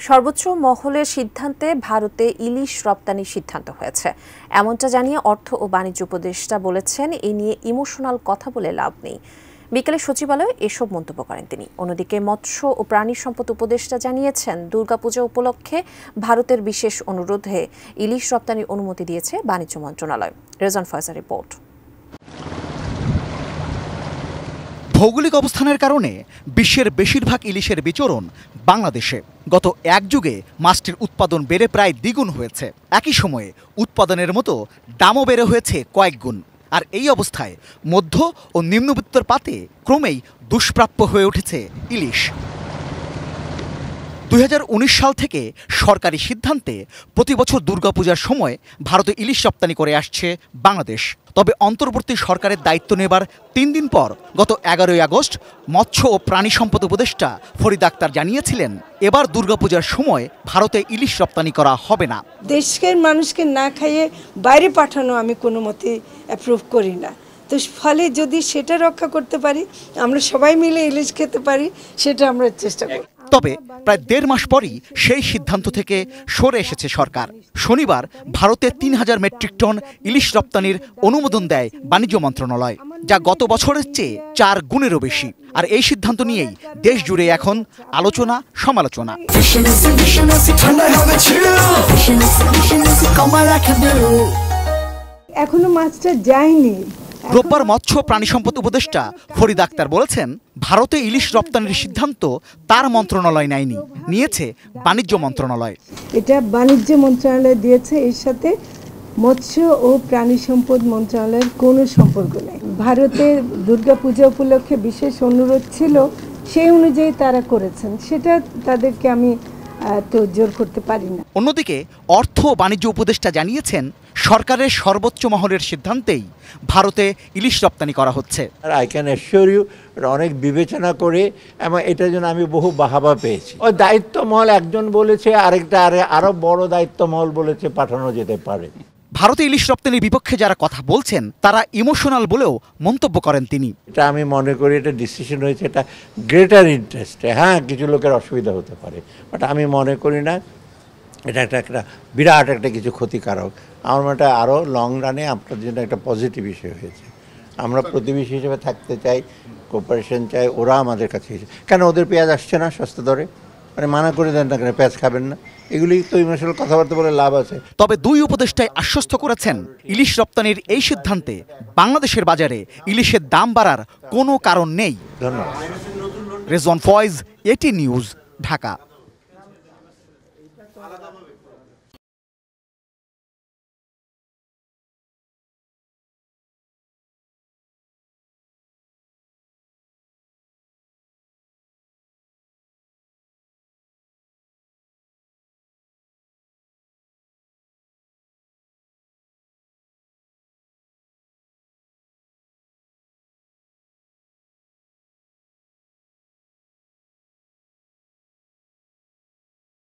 সর্বোচ্চ মহলের সিদ্ধান্তে ভারতে ইলিশ রপ্তানির সিদ্ধান্ত হয়েছে, এমনটা জানিয়ে অর্থ ও বাণিজ্য উপদেষ্টা বলেছেন এ নিয়ে ইমোশনাল কথা বলে লাভ নেই। বিকেলে সচিবালয়ে এসব মন্তব্য করেন তিনি। অন্যদিকে মৎস্য ও প্রাণী সম্পদ উপদেষ্টা জানিয়েছেন দুর্গাপূজা উপলক্ষে ভারতের বিশেষ অনুরোধে ইলিশ রপ্তানির অনুমতি দিয়েছে বাণিজ্য মন্ত্রণালয়। রেজন ফয়সার রিপোর্ট। ভৌগোলিক অবস্থানের কারণে বিশ্বের বেশিরভাগ ইলিশের বিচরণ বাংলাদেশে। গত এক যুগে মাছটির উৎপাদন বেড়ে প্রায় দ্বিগুণ হয়েছে। একই সময়ে উৎপাদনের মতো দামও বেড়ে হয়েছে কয়েক গুণ। আর এই অবস্থায় মধ্য ও নিম্নবিত্তর পাতে ক্রমেই দুষ্প্রাপ্য হয়ে উঠেছে ইলিশ। 2019 সাল থেকে সরকারি সিদ্ধান্তে প্রতি বছর দুর্গাপূজার সময় ভারতে ইলিশ রপ্তানি করে আসছে বাংলাদেশ। তবে অন্তর্বর্তী সরকারের দায়িত্ব নেবার 3 দিন পর গত 11ই আগস্ট মৎস্য ও প্রাণী সম্পদ উপদেষ্টা ফরিদ আক্তার জানিয়েছিলেন এবার দুর্গাপূজার সময় ভারতে ইলিশ রপ্তানি করা হবে না। দেশের মানুষকে না খাইয়ে বাইরে পাঠানো আমি কোনো মতে অ্যাপ্রুভ করি না। তো ফলে যদি সেটা রক্ষা করতে পারি, আমরা সবাই মিলে ইলিশ খেতে পারি, সেটা আমরা চেষ্টা করি। তবে প্রায় 1.5 মাস পরই সেই সিদ্ধান্ত থেকে সরে এসেছে সরকার। শনিবার ভারতে 3000 মেট্রিক টন ইলিশ রপ্তানির অনুমোদন দেয় বাণিজ্য মন্ত্রণালয়, যা গত বছরের চেয়ে 4 গুণেরও বেশি। আর এই সিদ্ধান্ত নিয়েই দেশ জুড়ে এখন আলোচনা সমালোচনা। এখনো মাছটা যায়নি। রোববার মৎস্য প্রাণী সম্পদ উপদেষ্টা ফরিদ আক্তার বলেছেন ভারতে ইলিশ রপ্তানির সিদ্ধান্ত তার মন্ত্রণালয় নেয়নি, নিয়েছে বাণিজ্য মন্ত্রণালয়। এটা বাণিজ্য মন্ত্রণালয় দিয়েছে, এর সাথে মৎস্য ও প্রাণী সম্পদ মন্ত্রণালয়ের কোনো সম্পর্ক নেই। ভারতের দুর্গাপূজা উপলক্ষে বিশেষ অনুরোধ ছিল, সেই অনুযায়ী তারা করেছেন, সেটা তাদেরকে আমি তো জোর করতে পারি না। অন্যদিকে অর্থ ও বাণিজ্য উপদেষ্টা জানিয়েছেন সরকারের সর্বোচ্চ মহলের সিদ্ধান্তেই ভারতে ইলিশ রপ্তানি করা হচ্ছে। আই ক্যান অ্যাসিওর ইউ অনেক বিবেচনা করে, এবং এটার জন্য আমি বহু বাহাবা পেয়েছি। ওই দায়িত্ব মহল একজন বলেছে, আরেকটা আরো বড় দায়িত্ব মহল বলেছে পাঠানো যেতে পারে। ভারতে ইলিশ রপ্তানির বিপক্ষে যারা কথা বলছেন তারা ইমোশনাল বলেও মন্তব্য করেন তিনি। এটা আমি মনে করি এটা ডিসিশন হয়েছে, এটা গ্রেটার ইন্টারেস্টে। হ্যাঁ, কিছু লোকের অসুবিধা হতে পারে, বাট আমি মনে করি না এটা একটা বিরাট একটা কিছু ক্ষতিকারক। আমার মনে হয় আরও লং রানে আপনার জন্য একটা পজিটিভ বিষয় হয়েছে। আমরা প্রতিবেশী হিসেবে থাকতে চাই, কোঅপারেশন চাই। ওরা আমাদের কাছে কেন ওদের পেঁয়াজ আসছে না সস্তা দরে, মানে মানা করে দেন না কেন, পেঁয়াজ খাবেন না, এগুলি তো ইমোশনাল কথাবার্তা বলে লাভ আছে। তবে দুই উপদেষ্টাই আশ্বস্ত করেছেন ইলিশ রপ্তানির এই সিদ্ধান্তে বাংলাদেশের বাজারে ইলিশের দাম বাড়ার কোনো কারণ নেই। ধন্যবাদ। রেজওয়ান ফয়েজ, এটি নিউজ, ঢাকা।